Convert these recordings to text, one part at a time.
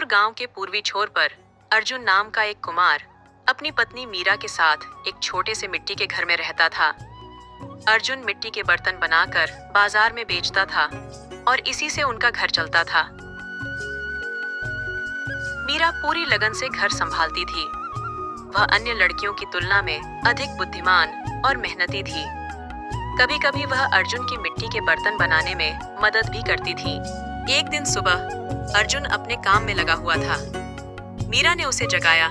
जयपुर गांव के पूर्वी छोर पर अर्जुन नाम का एक कुमार अपनी पत्नी मीरा के साथ एक छोटे से मिट्टी के घर में रहता था। अर्जुन मिट्टी के बर्तन बनाकर बाजार में बेचता था और इसी से उनका घर चलता था। मीरा पूरी लगन से घर संभालती थी। वह अन्य लड़कियों की तुलना में अधिक बुद्धिमान और मेहनती थी। कभी कभी वह अर्जुन की मिट्टी के बर्तन बनाने में मदद भी करती थी। एक दिन सुबह अर्जुन अपने काम में लगा हुआ था। मीरा ने उसे जगाया।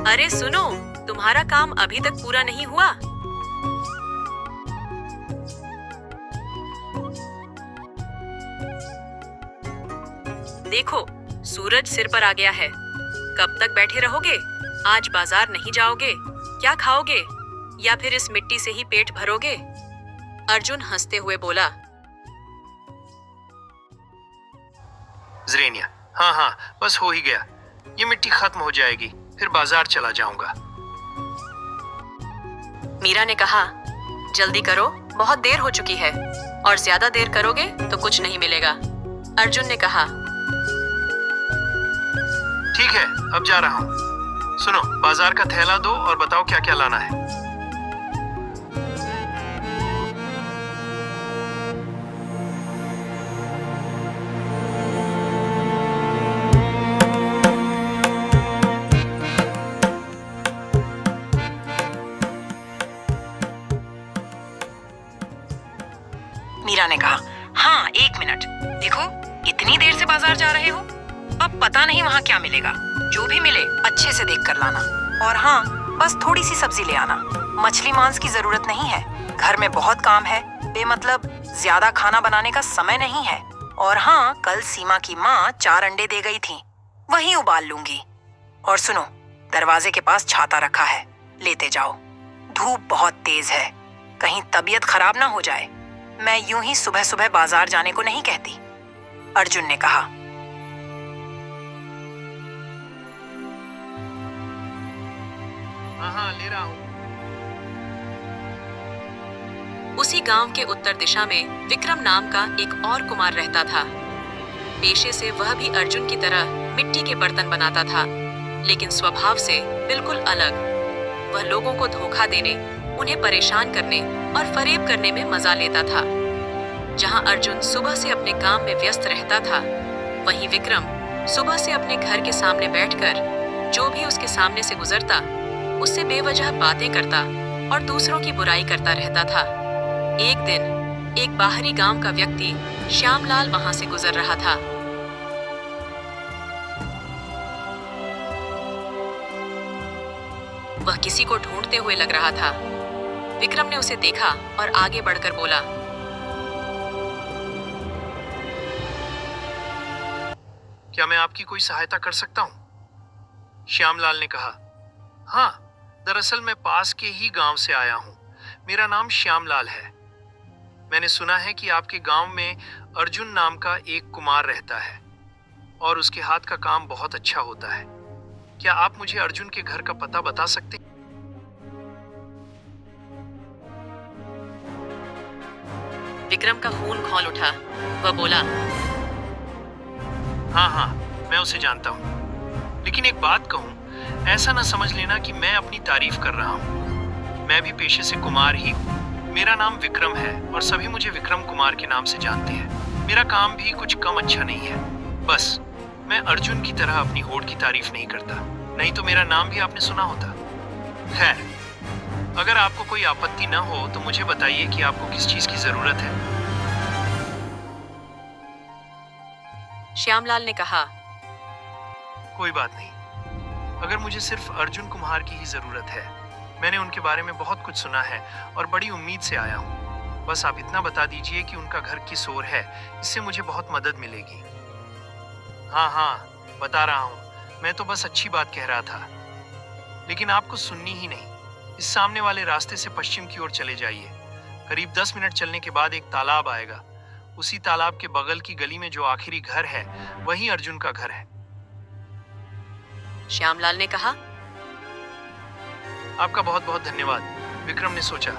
अरे सुनो, तुम्हारा काम अभी तक पूरा नहीं हुआ। देखो, सूरज सिर पर आ गया है। कब तक बैठे रहोगे? आज बाजार नहीं जाओगे? क्या खाओगे? या फिर इस मिट्टी से ही पेट भरोगे? अर्जुन हंसते हुए बोला। ज़रेनिया, हाँ, बस हो ही गया। ये मिट्टी खत्म हो जाएगी, फिर बाजार चला जाऊंगा। मीरा ने कहा, जल्दी करो, बहुत देर हो चुकी है और ज्यादा देर करोगे तो कुछ नहीं मिलेगा। अर्जुन ने कहा, ठीक है, अब जा रहा हूँ। सुनो, बाजार का थैला दो और बताओ क्या क्या लाना है। मीरा ने कहा, हाँ 1 मिनट। देखो, इतनी देर से बाजार जा रहे हो, अब पता नहीं वहाँ क्या मिलेगा। जो भी मिले अच्छे से देख कर लाना। और हाँ, बस थोड़ी सी सब्जी ले आना। मछली मांस की जरूरत नहीं है। घर में बहुत काम है, बेमतलब ज्यादा खाना बनाने का समय नहीं है। और हाँ, कल सीमा की माँ 4 अंडे दे गई थी, वही उबाल लूंगी। और सुनो, दरवाजे के पास छाता रखा है, लेते जाओ। धूप बहुत तेज है, कहीं तबीयत खराब ना हो जाए। मैं यूं ही सुबह सुबह बाजार जाने को नहीं कहती। अर्जुन ने कहा। हाँ, ले रहा हूँ। उसी गांव के उत्तर दिशा में विक्रम नाम का एक और कुमार रहता था। पेशे से वह भी अर्जुन की तरह मिट्टी के बर्तन बनाता था, लेकिन स्वभाव से बिल्कुल अलग। वह लोगों को धोखा देने, उन्हें परेशान करने और फरेब करने में मजा लेता था। जहां अर्जुन सुबह से अपने काम में व्यस्त रहता था, वहीं विक्रम सुबह से अपने घर के सामने बैठकर जो भी उसके सामने से गुजरता उससे बेवजह बातें करता और दूसरों की बुराई करता रहता था। एक दिन एक बाहरी गांव का व्यक्ति श्यामलाल वहां से गुजर रहा था। वह किसी को ढूंढते हुए लग रहा था। विक्रम ने उसे देखा और आगे बढ़कर बोला, क्या मैं आपकी कोई सहायता कर सकता हूँ? श्यामलाल ने कहा, हाँ, दरअसल मैं पास के ही गांव से आया हूँ। मेरा नाम श्यामलाल है। मैंने सुना है कि आपके गांव में अर्जुन नाम का एक कुमार रहता है और उसके हाथ का काम बहुत अच्छा होता है। क्या आप मुझे अर्जुन के घर का पता बता सकते हैं? विक्रम का खून खौल उठा। वह बोला, हाँ, मैं उसे जानता हूँ। लेकिन एक बात कहूँ, ऐसा ना समझ लेना कि मैं अपनी तारीफ कर रहा हूँ। मैं भी पेशे से कुमार ही हूँ। मेरा नाम विक्रम है और सभी मुझे विक्रम कुमार के नाम से जानते हैं। मेरा काम भी कुछ कम अच्छा नहीं है। बस मैं अर्जुन की तरह अपनी होड़ की तारीफ नहीं करता, नहीं तो मेरा नाम भी आपने सुना होता। खैर, अगर आपको कोई आपत्ति ना हो तो मुझे बताइए कि आपको किस चीज की जरूरत है। श्यामलाल ने कहा, कोई बात नहीं, अगर मुझे सिर्फ अर्जुन कुमार की ही जरूरत है। मैंने उनके बारे में बहुत कुछ सुना है और बड़ी उम्मीद से आया हूँ। बस आप इतना बता दीजिए कि उनका घर किस ओर है, इससे मुझे बहुत मदद मिलेगी। हाँ, बता रहा हूँ। मैं तो बस अच्छी बात कह रहा था, लेकिन आपको सुननी ही नहीं। इस सामने वाले रास्ते से पश्चिम की ओर चले जाइए। करीब 10 मिनट चलने के बाद एक तालाब आएगा। उसी तालाब के बगल की गली में जो आखिरी घर है, वही अर्जुन का घर है। श्यामलाल ने कहा, आपका बहुत बहुत धन्यवाद। विक्रम ने सोचा,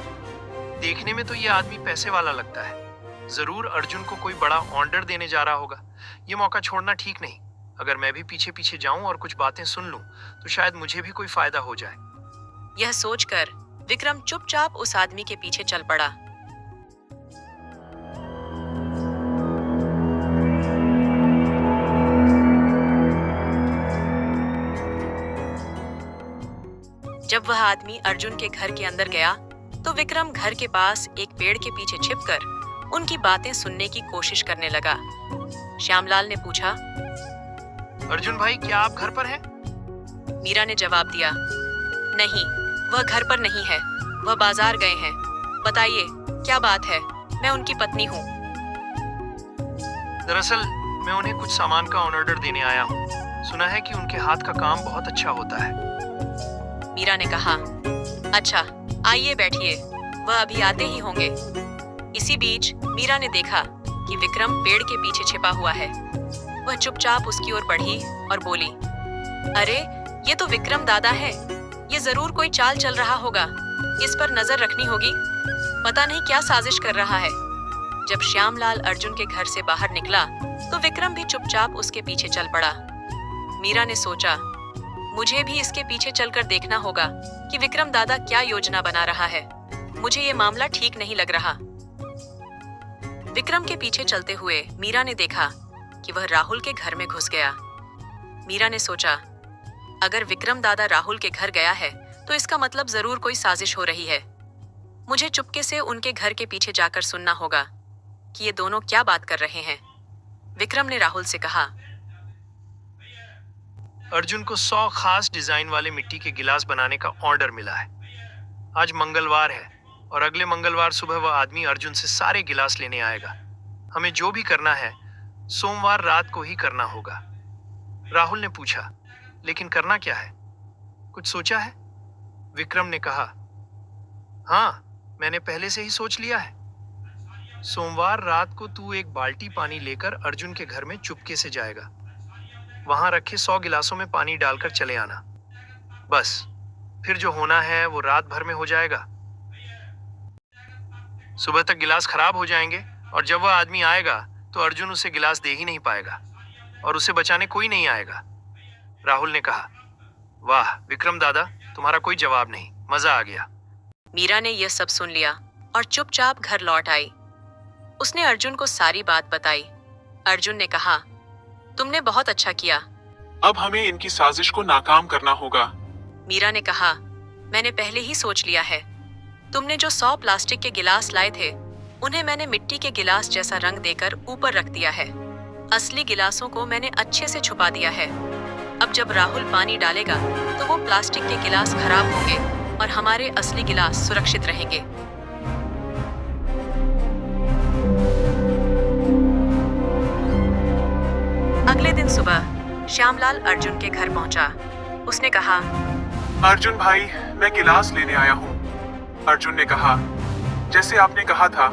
देखने में तो ये आदमी पैसे वाला लगता है। जरूर अर्जुन को कोई बड़ा ऑर्डर देने जा रहा होगा। ये मौका छोड़ना ठीक नहीं। अगर मैं भी पीछे पीछे जाऊं और कुछ बातें सुन लूं, तो शायद मुझे भी कोई फायदा हो जाए। यह सोचकर विक्रम चुपचाप उस आदमी के पीछे चल पड़ा। जब वह आदमी अर्जुन के घर के अंदर गया, तो विक्रम घर के पास एक पेड़ के पीछे छिपकर उनकी बातें सुनने की कोशिश करने लगा। श्यामलाल ने पूछा, अर्जुन भाई, क्या आप घर पर हैं? मीरा ने जवाब दिया, नहीं, वह घर पर नहीं है, वह बाजार गए हैं। बताइए, क्या बात है? मैं उनकी पत्नी हूँ। दरअसल मैं उन्हें कुछ सामान का ऑर्डर देने आया हूँ। सुना है कि उनके हाथ का काम बहुत अच्छा होता है। मीरा ने कहा, अच्छा, आइए बैठिए, वह अभी आते ही होंगे। इसी बीच मीरा ने देखा कि विक्रम पेड़ के पीछे छिपा हुआ है। वह चुपचाप उसकी ओर बढ़ी और बोली, अरे, ये तो विक्रम दादा है। ये जरूर कोई चाल चल रहा होगा, इस पर नजर रखनी होगी। पता नहीं क्या साजिश कर रहा है। जब श्यामलाल अर्जुन के घर से बाहर निकला, तो विक्रम भी चुपचाप उसके पीछे चल पड़ा। मीरा ने सोचा, मुझे भी इसके पीछे चलकर देखना होगा कि विक्रम दादा क्या योजना बना रहा है। मुझे ये मामला ठीक नहीं लग रहा। विक्रम के पीछे चलते हुए मीरा ने देखा कि वह राहुल के घर में घुस गया। मीरा ने सोचा, अगर विक्रम दादा राहुल के घर गया है, तो इसका मतलब जरूर कोई साजिश हो रही है। मुझे चुपके से उनके घर के पीछे जाकर सुनना होगा कि ये दोनों क्या बात कर रहे हैं। विक्रम ने राहुल से कहा, अर्जुन को 100 खास डिजाइन वाले मिट्टी के गिलास बनाने का ऑर्डर मिला है। आज मंगलवार है और अगले मंगलवार सुबह वह आदमी अर्जुन से सारे गिलास लेने आएगा। हमें जो भी करना है सोमवार रात को ही करना होगा। राहुल ने पूछा, लेकिन करना क्या है? कुछ सोचा है? विक्रम ने कहा, हाँ, मैंने पहले से ही सोच लिया है। सोमवार रात को तू एक बाल्टी पानी लेकर अर्जुन के घर में चुपके से जाएगा। वहां रखे 100 गिलासों में पानी डालकर चले आना। बस, फिर जो होना है वो रात भर में हो जाएगा। सुबह तक गिलास खराब हो जाएंगे और जब वह आदमी आएगा तो अर्जुन उसे गिलास दे ही नहीं पाएगा और उसे बचाने कोई नहीं आएगा। राहुल ने कहा, वाह विक्रम दादा, तुम्हारा कोई जवाब नहीं, मजा आ गया। मीरा ने यह सब सुन लिया और चुपचाप घर लौट आई। उसने अर्जुन को सारी बात बताई। अर्जुन ने कहा, तुमने बहुत अच्छा किया। अब हमें इनकी साजिश को नाकाम करना होगा। मीरा ने कहा, मैंने पहले ही सोच लिया है। तुमने जो 100 प्लास्टिक के गिलास लाए थे, उन्हें मैंने मिट्टी के गिलास जैसा रंग देकर ऊपर रख दिया है। असली गिलासों को मैंने अच्छे से छुपा दिया है। अब जब राहुल पानी डालेगा तो वो प्लास्टिक के गिलास खराब होंगे और हमारे असली गिलास सुरक्षित रहेंगे। अगले दिन सुबह श्यामलाल अर्जुन के घर पहुंचा। उसने कहा, अर्जुन भाई, मैं गिलास लेने आया हूँ। अर्जुन ने कहा, जैसे आपने कहा था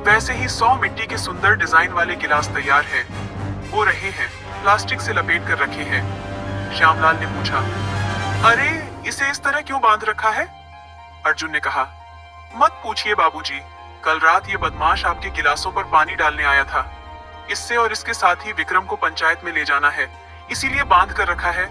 वैसे ही 100 मिट्टी के सुंदर डिजाइन वाले गिलास तैयार हैं। वो रहे हैं, प्लास्टिक से लपेट कर रखे हैं। श्यामलाल ने पूछा, अरे, इसे इस तरह क्यों बांध रखा है? अर्जुन ने कहा, मत पूछिए बाबूजी, कल रात ये बदमाश आपके गिलासों पर पानी डालने आया था। इससे और इसके साथ ही विक्रम को पंचायत में ले जाना है, इसीलिए बांध कर रखा है।